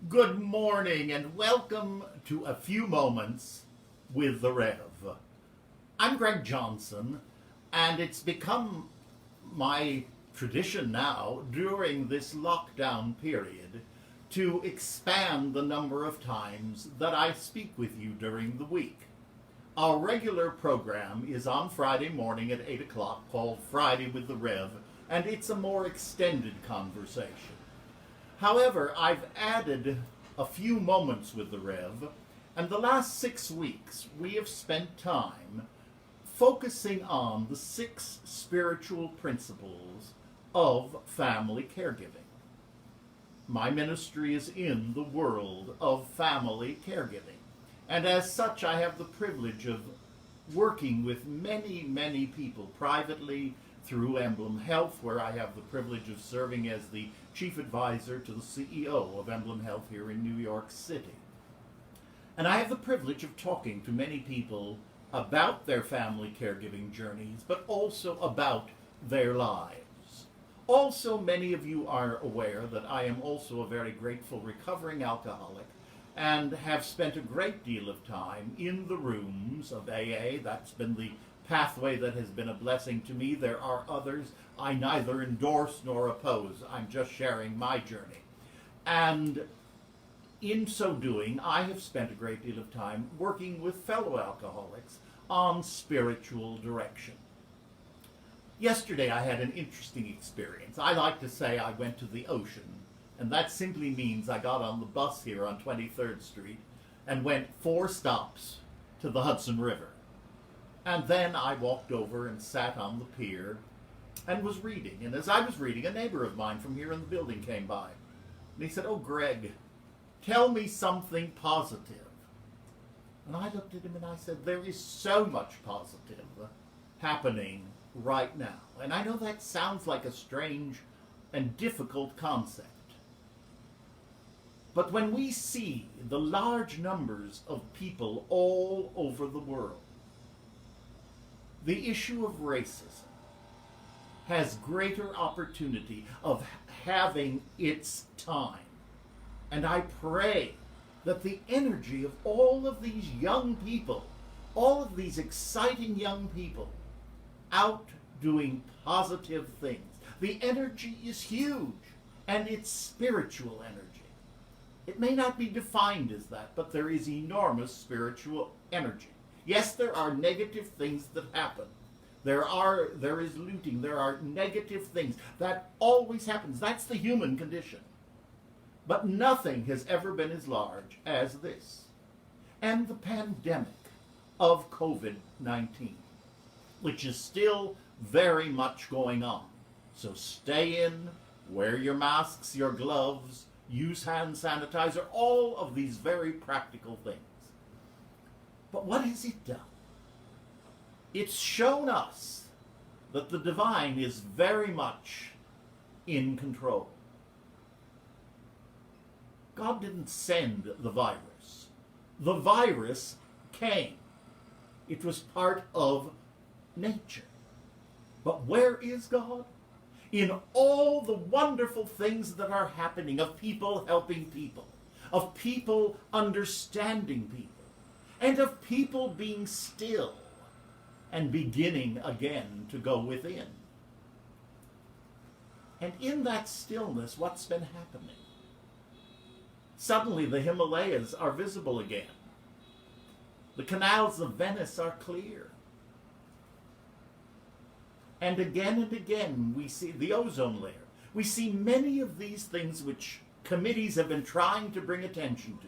Good morning and welcome to A Few Moments with the Rev. I'm Greg Johnson, and it's become my tradition now during this lockdown period to expand the number of times that I speak with you during the week. Our regular program is on Friday morning at 8 o'clock called Friday with the Rev, and it's a more extended conversation. However, I've added a few moments with the Rev, and the last 6 weeks we have spent time focusing on the 6 spiritual principles of family caregiving. My ministry is in the world of family caregiving, and as such I have the privilege of working with many people privately through Emblem Health, where I have the privilege of serving as the chief advisor to the CEO of Emblem Health here in New York City. And I have the privilege of talking to many people about their family caregiving journeys, but also about their lives. Also, many of you are aware that I am also a very grateful recovering alcoholic and have spent a great deal of time in the rooms of AA. That's been the pathway that has been a blessing to me. There are others I neither endorse nor oppose. I'm just sharing my journey. And in so doing, I have spent a great deal of time working with fellow alcoholics on spiritual direction. Yesterday I had an interesting experience. I like to say I went to the ocean, and that simply means I got on the bus here on 23rd Street and went 4 stops to the Hudson River. And then I walked over and sat on the pier and was reading. And as I was reading, a neighbor of mine from here in the building came by. And he said, "Oh, Greg, tell me something positive." And I looked at him and I said, there is so much positive happening right now. And I know that sounds like a strange and difficult concept. But when we see the large numbers of people all over the world, the issue of racism has greater opportunity of having its time. And I pray that the energy of all of these young people, all of these exciting young people out doing positive things, the energy is huge, and it's spiritual energy. It may not be defined as that, but there is enormous spiritual energy. Yes, there are negative things that happen. There is looting. There are negative things. That always happens. That's the human condition. But nothing has ever been as large as this. And the pandemic of COVID-19, which is still very much going on. So stay in, wear your masks, your gloves, use hand sanitizer, all of these very practical things. But what has it done? It's shown us that the divine is very much in control. God didn't send the virus. The virus came. It was part of nature. But where is God? In all the wonderful things that are happening, of people helping people, of people understanding people, and of people being still and beginning again to go within. And in that stillness, what's been happening? Suddenly the Himalayas are visible again. The canals of Venice are clear. And again we see the ozone layer. We see many of these things which committees have been trying to bring attention to,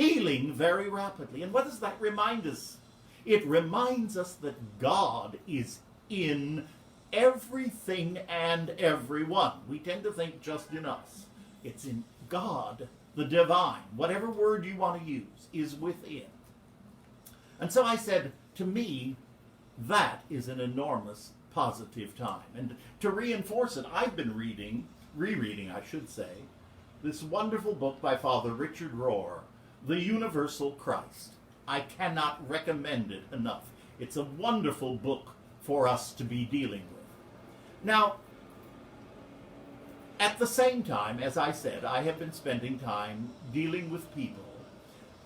healing very rapidly. And what does that remind us? It reminds us that God is in everything and everyone. We tend to think just in us. It's in God, the divine, whatever word you want to use, is within. And so I said, to me, that is an enormous positive time. And to reinforce it, I've been rereading, I should say, this wonderful book by Father Richard Rohr, The Universal Christ. I cannot recommend it enough. It's a wonderful book for us to be dealing with. Now, At the same time, as I said, I have been spending time dealing with people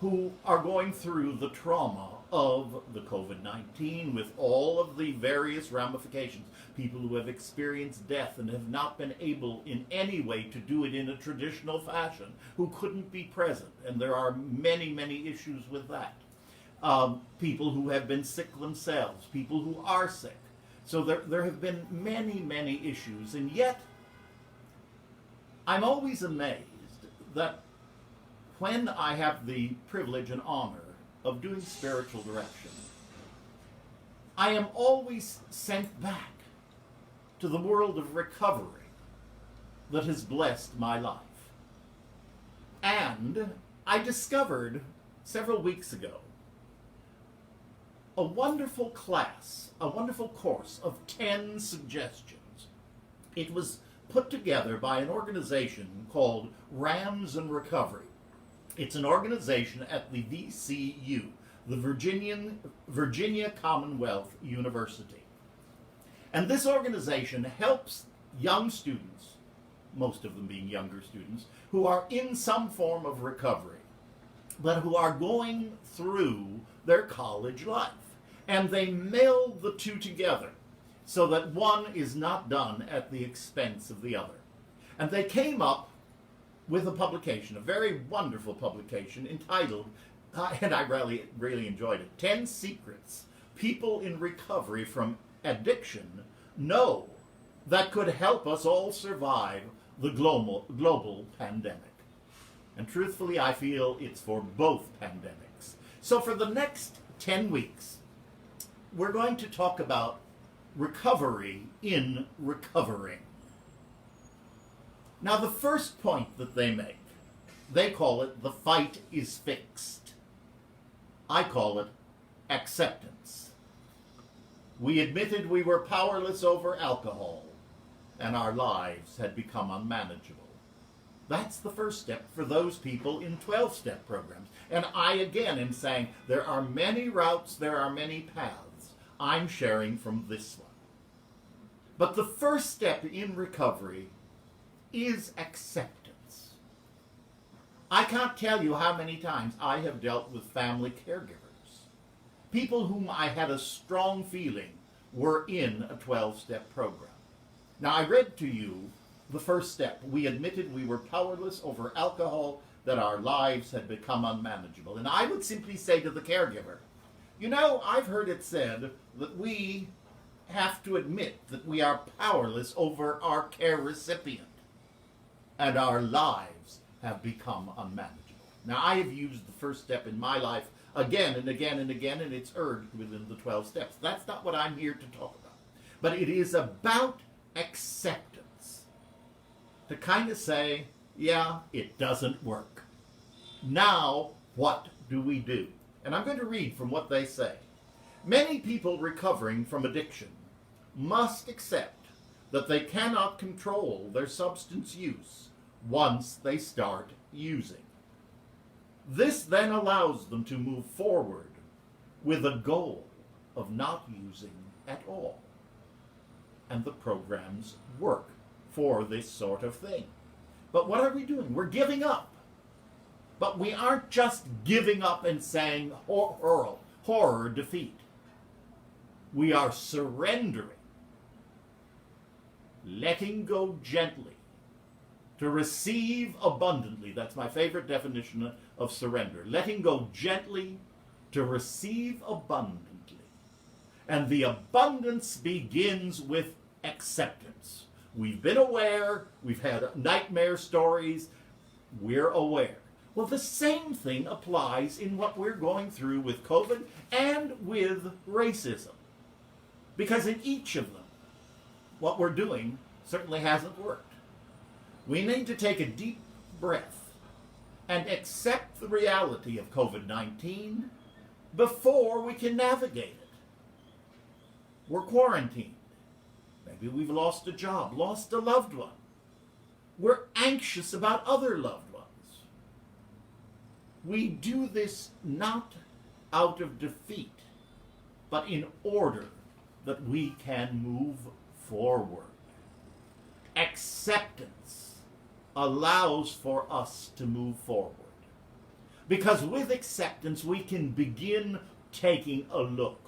who are going through the trauma of the COVID-19 with all of the various ramifications. People who have experienced death and have not been able in any way to do it in a traditional fashion, who couldn't be present. And there are many, many issues with that. People who have been sick themselves, people who are sick. So there have been many, many issues. And yet, I'm always amazed that when I have the privilege and honor of doing spiritual direction, I am always sent back to the world of recovery that has blessed my life. And I discovered several weeks ago a wonderful class, a wonderful course of 10 suggestions. It was put together by an organization called Rams and Recovery. It's an organization at the VCU, the Virginia Commonwealth University. And this organization helps young students, most of them being younger students, who are in some form of recovery, but who are going through their college life. And they meld the two together so that one is not done at the expense of the other. And they came up with a publication, a very wonderful publication entitled, and I really enjoyed it, 10 Secrets People in Recovery from Addiction Know That Could Help Us All Survive the global pandemic. And truthfully, I feel it's for both pandemics. So for the next 10 weeks, we're going to talk about recovery in recovering. Now, the first point that they make, they call it the fight is fixed. I call it acceptance. We admitted we were powerless over alcohol, and our lives had become unmanageable. That's the first step for those people in 12-step programs. And I, again, am saying there are many routes, there are many paths. I'm sharing from this one. But the first step in recovery is acceptance. I can't tell you how many times I have dealt with family caregivers, people whom I had a strong feeling were in a 12-step program. Now, I read to you the first step. We admitted we were powerless over alcohol, that our lives had become unmanageable. And I would simply say to the caregiver, you know, I've heard it said that we have to admit that we are powerless over our care recipient, and our lives have become unmanageable. Now, I have used the first step in my life again and again and again, and it's urged within the 12 steps. That's not what I'm here to talk about. But it is about acceptance. To kind of say, yeah, it doesn't work. Now, what do we do? And I'm going to read from what they say. Many people recovering from addiction must accept that they cannot control their substance use once they start using. This then allows them to move forward with a goal of not using at all. And the programs work for this sort of thing. But what are we doing? We're giving up. But we aren't just giving up and saying horror defeat. We are surrendering, letting go gently, to receive abundantly. That's my favorite definition of surrender. Letting go gently to receive abundantly. And the abundance begins with acceptance. We've been aware, we've had nightmare stories, we're aware. Well, the same thing applies in what we're going through with COVID and with racism. Because in each of them, what we're doing certainly hasn't worked. We need to take a deep breath and accept the reality of COVID-19 before we can navigate it. We're quarantined. Maybe we've lost a job, lost a loved one. We're anxious about other loved ones. We do this not out of defeat, but in order that we can move forward. Acceptance allows for us to move forward. Because with acceptance, we can begin taking a look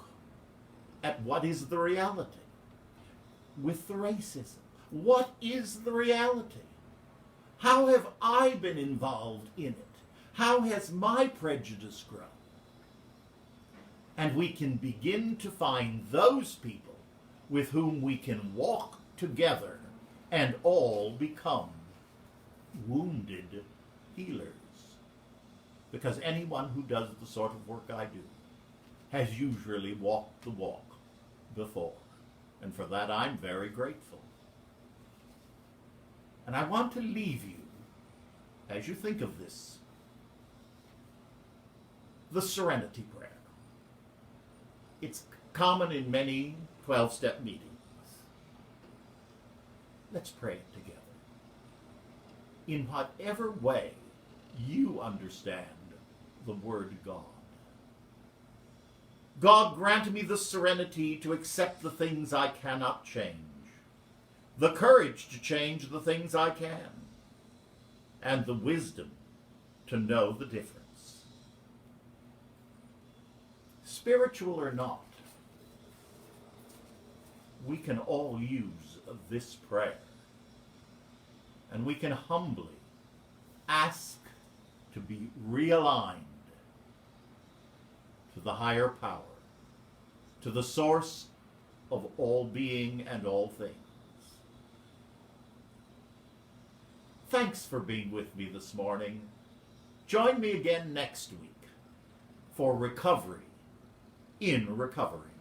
at what is the reality. With the racism, what is the reality? How have I been involved in it? How has my prejudice grown? And we can begin to find those people with whom we can walk together and all become wounded healers. Because anyone who does the sort of work I do has usually walked the walk before. And for that I'm very grateful. And I want to leave you, as you think of this, the Serenity Prayer. It's common in many 12-step meetings. Let's pray it together. In whatever way you understand the word God. God, grant me the serenity to accept the things I cannot change, the courage to change the things I can, and the wisdom to know the difference. Spiritual or not, we can all use this prayer, and we can humbly ask to be realigned to the higher power, to the source of all being and all things. Thanks for being with me this morning. Join me again next week for Recovery in Recovery.